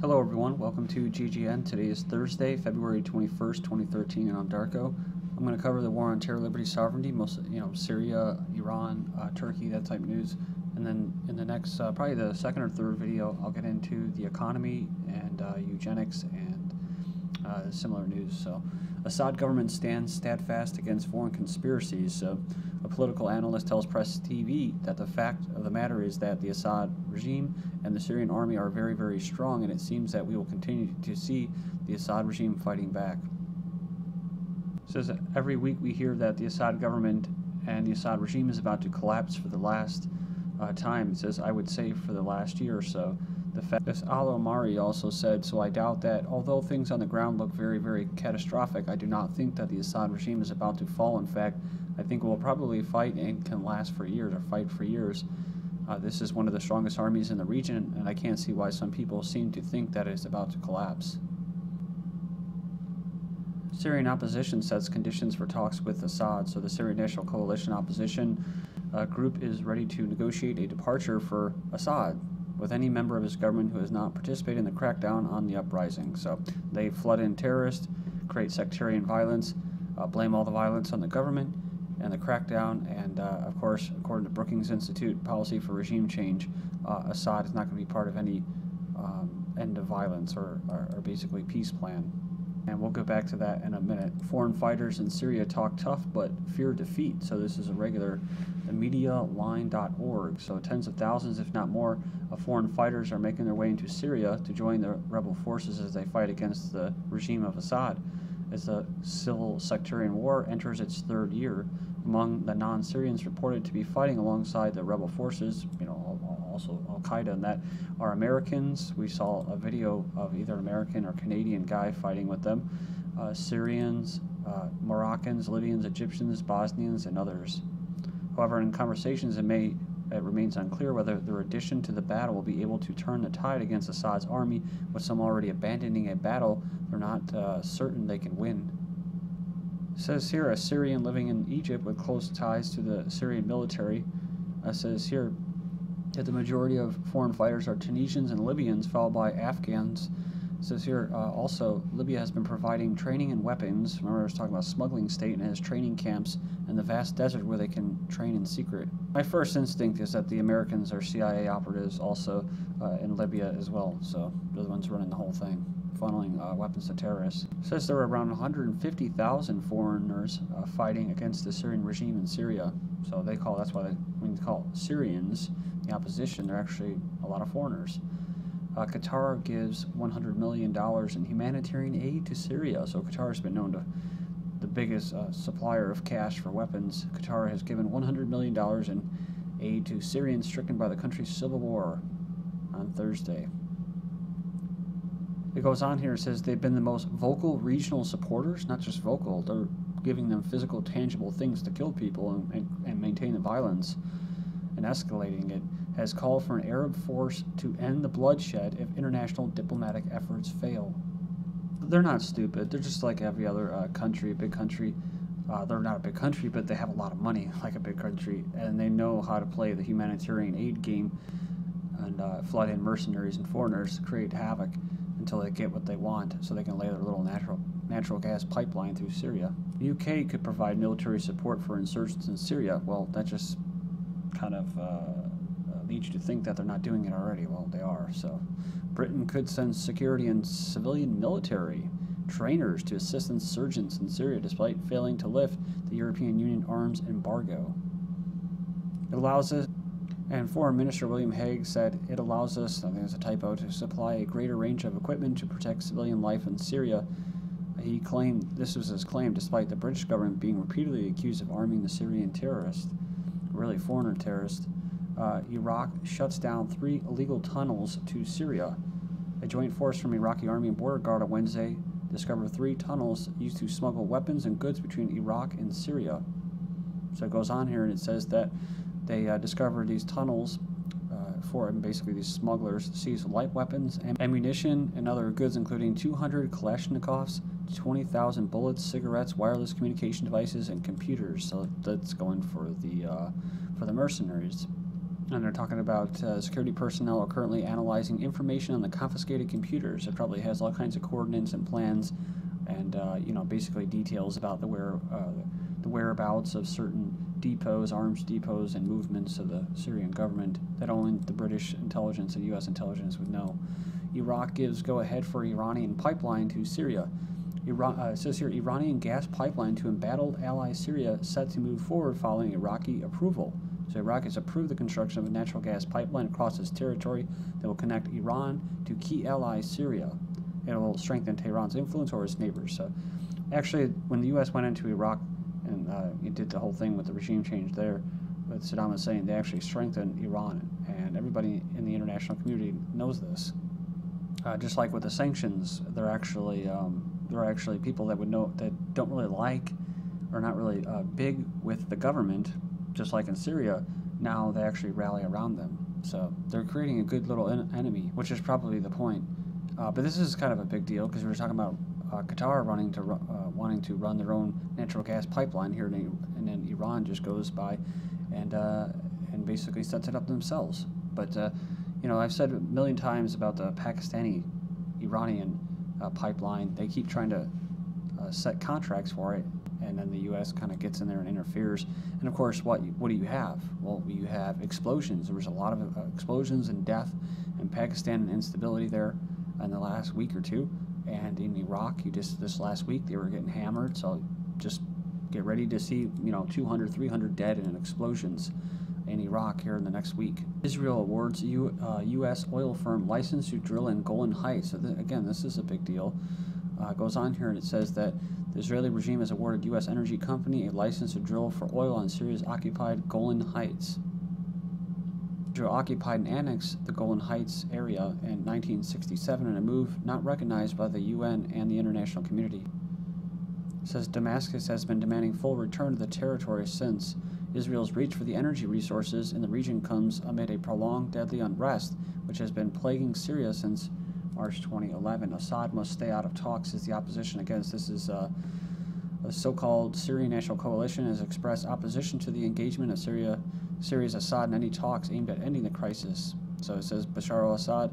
Hello everyone, welcome to GGN. Today is Thursday, February 21st, 2013, and I'm Darko. I'm going to cover the war on terror, liberty, sovereignty, mostly, Syria, Iran, Turkey, that type of news. And then in the next, probably the second or third video, I'll get into the economy and eugenics and similar news. So, Assad government stands steadfast against foreign conspiracies. So, a political analyst tells Press TV that the fact of the matter is that the Assad regime and the Syrian army are very, very strong, and it seems that we will continue to see the Assad regime fighting back. It says that every week we hear that the Assad government and the Assad regime is about to collapse for the last time. It says, I would say, for the last year or so. The fact this Al-Omari also said, so I doubt that, although things on the ground look very, very catastrophic, I do not think that the Assad regime is about to fall. In fact, I think it will probably fight and can last for years, or fight for years. This is one of the strongest armies in the region, and I can't see why some people seem to think that it is about to collapse. Syrian opposition sets conditions for talks with Assad, so the Syrian National Coalition opposition group is ready to negotiate a departure for Assad with any member of his government who has not participated in the crackdown on the uprising. So they flood in terrorists, create sectarian violence, blame all the violence on the government and the crackdown, and of course, according to Brookings Institute Policy for Regime Change, Assad is not going to be part of any end of violence or basically peace plan. And we'll go back to that in a minute. Foreign fighters in Syria talk tough but fear defeat. So this is a regular medialine.org. So tens of thousands, if not more, of foreign fighters are making their way into Syria to join the rebel forces as they fight against the regime of Assad. As the civil sectarian war enters its third year, among the non-Syrians reported to be fighting alongside the rebel forces, also Al-Qaeda, and that are Americans. We saw a video of either an American or Canadian guy fighting with them, Syrians, Moroccans, Libyans, Egyptians, Bosnians, and others. However, in conversations, it remains unclear whether their addition to the battle will be able to turn the tide against Assad's army, with some already abandoning a battle they're not certain they can win. It says here, a Syrian living in Egypt with close ties to the Syrian military says here that the majority of foreign fighters are Tunisians and Libyans, followed by Afghans. It says here also, Libya has been providing training and weapons. Remember, I was talking about smuggling state, and it has training camps in the vast desert where they can train in secret. My first instinct is that the Americans are CIA operatives also in Libya as well, so they're the ones running the whole thing, funneling weapons to terrorists. It says there are around 150,000 foreigners fighting against the Syrian regime in Syria. So that's why when you call Syrians the opposition, they're actually a lot of foreigners. Qatar gives $100 million in humanitarian aid to Syria. So Qatar has been known to the biggest supplier of cash for weapons. Qatar has given $100 million in aid to Syrians stricken by the country's civil war on Thursday. It goes on here, it says they've been the most vocal regional supporters, not just vocal, they're giving them physical, tangible things to kill people and maintain the violence and escalating it, has called for an Arab force to end the bloodshed if international diplomatic efforts fail. They're not stupid, they're just like every other country, big country. They're not a big country, but they have a lot of money, like a big country, and they know how to play the humanitarian aid game and flood in mercenaries and foreigners, create havoc until they get what they want, so they can lay their little natural gas pipeline through Syria. The UK could provide military support for insurgents in Syria. Well, that just kind of leads you to think that they're not doing it already. Well, they are. So Britain could send security and civilian military trainers to assist insurgents in Syria despite failing to lift the European Union arms embargo. It allows us, and Foreign Minister William Hague said it allows us, I think it's a typo, to supply a greater range of equipment to protect civilian life in Syria. He claimed, this was his claim, despite the British government being repeatedly accused of arming the Syrian terrorists, really foreigner terrorists. Iraq shuts down 3 illegal tunnels to Syria. A joint force from Iraqi Army and Border Guard on Wednesday discovered 3 tunnels used to smuggle weapons and goods between Iraq and Syria. So it goes on here and it says that they discovered these tunnels for basically these smugglers seized light weapons, ammunition, and other goods, including 200 Kalashnikovs, 20,000 bullets, cigarettes, wireless communication devices, and computers. So that's going for the mercenaries. And they're talking about security personnel are currently analyzing information on the confiscated computers. It probably has all kinds of coordinates and plans, and basically details about the whereabouts of certain depots, arms depots, and movements of the Syrian government that only the British intelligence and U.S. intelligence would know. Iraq gives go-ahead for Iranian pipeline to Syria. It says here, Iranian gas pipeline to embattled ally Syria set to move forward following Iraqi approval. So Iraq has approved the construction of a natural gas pipeline across its territory that will connect Iran to key ally Syria. It will strengthen Tehran's influence over its neighbors. So actually, when the U.S. went into Iraq and it did the whole thing with the regime change there, with Saddam Hussein, they actually strengthened Iran, and everybody in the international community knows this. Just like with the sanctions, they're actually people that would know that don't really like or not really big with the government, just like in Syria. Now they actually rally around them, so they're creating a good little enemy, which is probably the point. But this is kind of a big deal because we were talking about Qatar wanting to run their own natural gas pipeline here, and then Iran just goes by and basically sets it up themselves. But I've said a million times about the Pakistani-Iranian pipeline. They keep trying to set contracts for it, and then the U.S. kind of gets in there and interferes. And of course, what do you have? Well, you have explosions. There was a lot of explosions and death in Pakistan and instability there in the last week or two. And in Iraq, this last week, they were getting hammered. So just get ready to see 200, 300 dead in explosions in Iraq here in the next week. Israel awards U.S. oil firm license to drill in Golan Heights. So again, this is a big deal. It goes on here and it says that the Israeli regime has awarded U.S. energy company a license to drill for oil on Syria's occupied Golan Heights. Israel occupied and annexed the Golan Heights area in 1967 in a move not recognized by the UN and the international community. It says Damascus has been demanding full return to the territory since. Israel's reach for the energy resources in the region comes amid a prolonged deadly unrest which has been plaguing Syria since March 2011. Assad must stay out of talks as the opposition against this is a so-called Syrian National Coalition has expressed opposition to the engagement of Syria's Assad in any talks aimed at ending the crisis. So it says Bashar al-Assad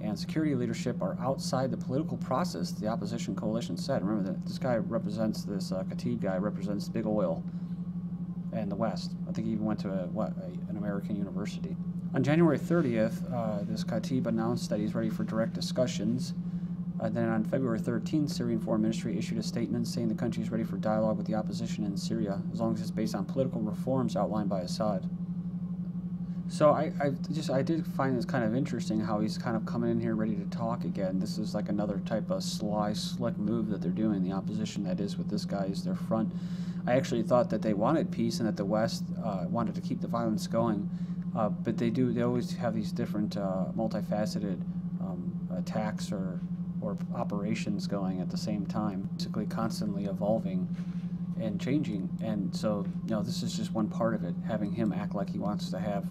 and security leadership are outside the political process, the opposition coalition said. Remember that this guy represents, this Khatib guy represents big oil and the West. I think he even went to an American university. On January 30th, this Khatib announced that he's ready for direct discussions. Then on February 13th, Syrian Foreign Ministry issued a statement saying the country is ready for dialogue with the opposition in Syria, as long as it's based on political reforms outlined by Assad. So I did find this kind of interesting how he's kind of coming in here ready to talk again. This is like another type of sly, slick move that they're doing, the opposition that is, with this guy as their front. I actually thought that they wanted peace and that the West wanted to keep the violence going, but they always have these different multifaceted attacks or operations going at the same time, basically constantly evolving and changing. And so this is just one part of it, having him act like he wants to have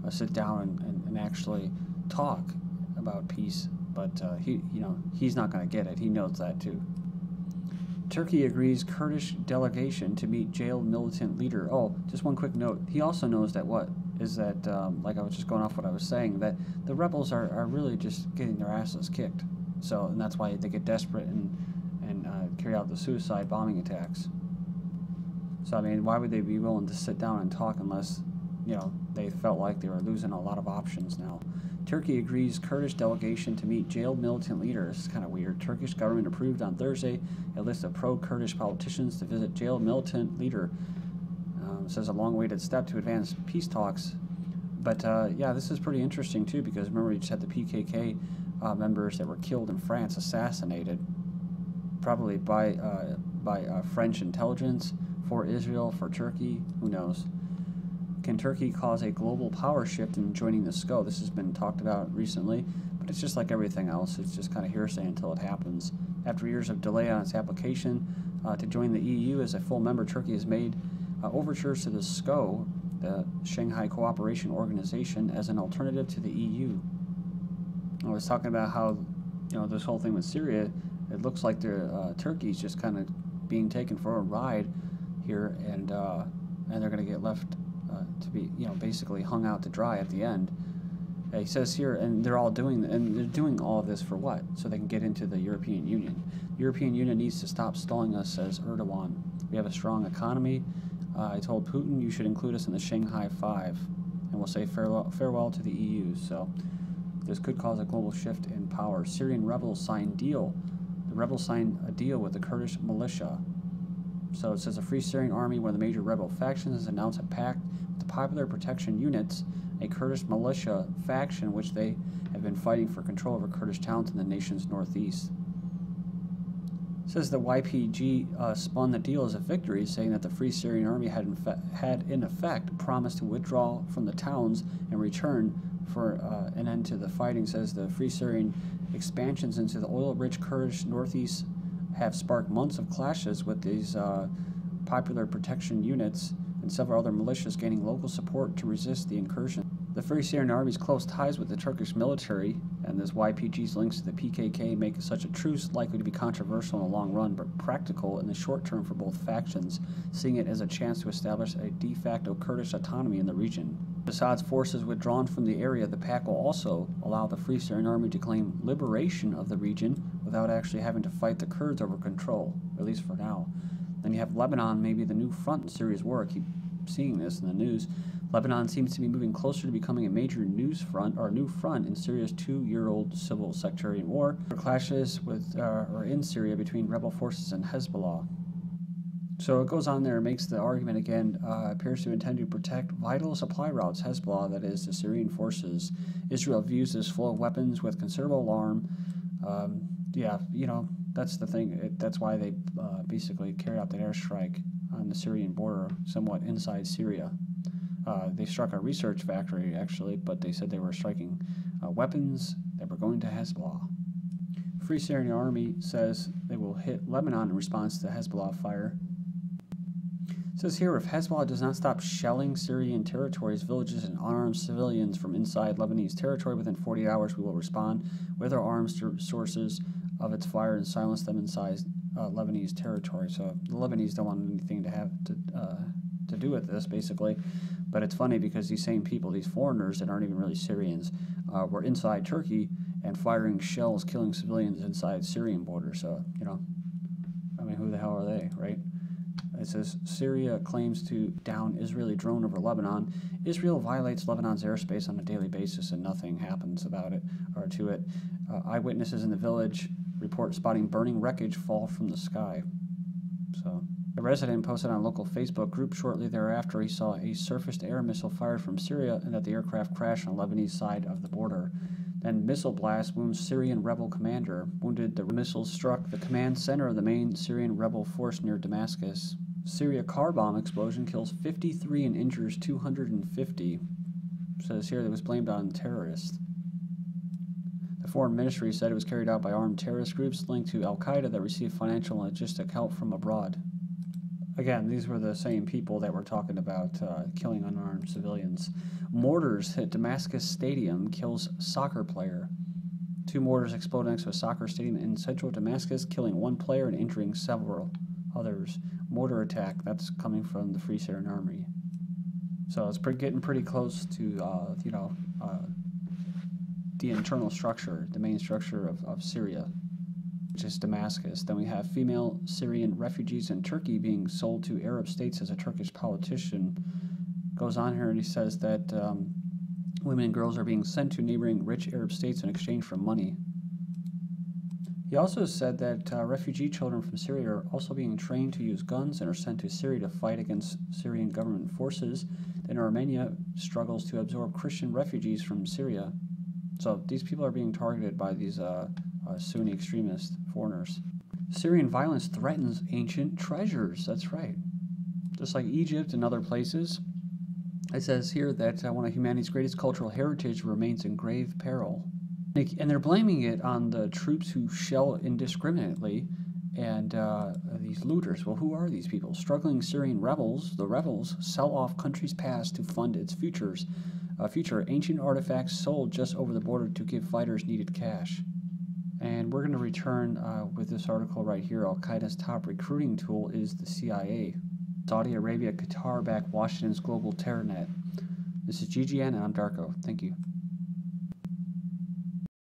sit down and actually talk about peace, but he's not going to get it. He knows that too. Turkey agrees Kurdish delegation to meet jailed militant leader. Oh, just one quick note. He also knows that like I was just going off what I was saying, that the rebels are really just getting their asses kicked. So, and that's why they get desperate and carry out the suicide bombing attacks. So, I mean, why would they be willing to sit down and talk unless, they felt like they were losing a lot of options now? Turkey agrees Kurdish delegation to meet jailed militant leaders. It's kind of weird. Turkish government approved on Thursday a list of pro-Kurdish politicians to visit jailed militant leader. Says a long-awaited step to advance peace talks. But yeah, this is pretty interesting too, because remember we just had the PKK members that were killed in France, assassinated, probably by French intelligence, for Israel, for Turkey, who knows. Can Turkey cause a global power shift in joining the SCO? This has been talked about recently, but it's just like everything else. It's just kind of hearsay until it happens. After years of delay on its application to join the EU as a full member, Turkey has made overtures to the SCO, the Shanghai Cooperation Organization, as an alternative to the EU. I was talking about how, this whole thing with Syria, it looks like Turkey's just kind of being taken for a ride here, and they're going to get left to be, basically hung out to dry at the end. He says here, and they're doing all of this for what? So they can get into the European Union. The European Union needs to stop stalling us, says Erdogan. We have a strong economy. I told Putin you should include us in the Shanghai Five, and we'll say farewell to the EU. So this could cause a global shift in power. Syrian rebels sign deal. The rebels signed a deal with the Kurdish militia. So it says a Free Syrian Army, one of the major rebel factions, has announced a pact with the Popular Protection Units, a Kurdish militia faction which they have been fighting for control over Kurdish towns in the nation's northeast. It says the YPG spun the deal as a victory, saying that the Free Syrian Army had in effect promised to withdraw from the towns and return for an end to the fighting. It says the Free Syrian expansions into the oil-rich Kurdish northeast have sparked months of clashes with these Popular Protection Units and several other militias gaining local support to resist the incursion. The Free Syrian Army's close ties with the Turkish military and this YPG's links to the PKK make such a truce likely to be controversial in the long run, but practical in the short term for both factions, seeing it as a chance to establish a de facto Kurdish autonomy in the region. Assad's forces withdrawn from the area, the pact will also allow the Free Syrian Army to claim liberation of the region without actually having to fight the Kurds over control, at least for now. Then you have Lebanon, maybe the new front in Syria's war. I keep seeing this in the news. Lebanon seems to be moving closer to becoming a major new front in Syria's 2-year-old civil sectarian war. There are clashes in Syria between rebel forces and Hezbollah. So it goes on there, makes the argument again, appears to intend to protect vital supply routes. Hezbollah, that is, the Syrian forces. Israel views this flow of weapons with considerable alarm. That's the thing. That's why they basically carried out that airstrike on the Syrian border, somewhat inside Syria. They struck a research factory, actually, but they said they were striking weapons that were going to Hezbollah. Free Syrian Army says they will hit Lebanon in response to Hezbollah fire. It says here, if Hezbollah does not stop shelling Syrian territories, villages, and unarmed civilians from inside Lebanese territory within 48 hours, we will respond with our arms to sources of its fire and silence them inside Lebanese territory. So the Lebanese don't want anything to have to do with this, basically. But it's funny because these same people, these foreigners that aren't even really Syrians, were inside Turkey and firing shells, killing civilians inside Syrian border. So, who the hell are they, right? It says, Syria claims to down Israeli drone over Lebanon. Israel violates Lebanon's airspace on a daily basis and nothing happens about it or to it. Eyewitnesses in the village report spotting burning wreckage fall from the sky. So, a resident posted on a local Facebook group shortly thereafter he saw a surface-to-air missile fired from Syria and that the aircraft crashed on the Lebanese side of the border. Then missile blast wounds Syrian rebel commander. Wounded, the missiles struck the command center of the main Syrian rebel force near Damascus. Syria car bomb explosion kills 53 and injures 250. Says here that it was blamed on terrorists. The Foreign Ministry said it was carried out by armed terrorist groups linked to al-Qaeda that received financial and logistic help from abroad. Again, these were the same people that were talking about killing unarmed civilians. Mortars hit Damascus Stadium, kills soccer player. 2 mortars exploded next to a soccer stadium in central Damascus, killing 1 player and injuring several others. Mortar attack, that's coming from the Free Syrian Army. So it's getting pretty close to, the internal structure, the main structure of Syria, which is Damascus. Then we have female Syrian refugees in Turkey being sold to Arab states as a Turkish politician. Goes on here and he says that women and girls are being sent to neighboring rich Arab states in exchange for money. He also said that refugee children from Syria are also being trained to use guns and are sent to Syria to fight against Syrian government forces. Then Armenia struggles to absorb Christian refugees from Syria. So these people are being targeted by these Sunni extremist foreigners. Syrian violence threatens ancient treasures. That's right. Just like Egypt and other places. It says here that one of humanity's greatest cultural heritage remains in grave peril. And they're blaming it on the troops who shell indiscriminately and these looters. Well, who are these people? Struggling Syrian rebels, the rebels, sell off country's past to fund its future. Ancient artifacts sold just over the border to give fighters needed cash. And we're going to return with this article right here. Al-Qaeda's top recruiting tool is the CIA. Saudi Arabia, Qatar back Washington's global terror net. This is GGN, and I'm Darko. Thank you.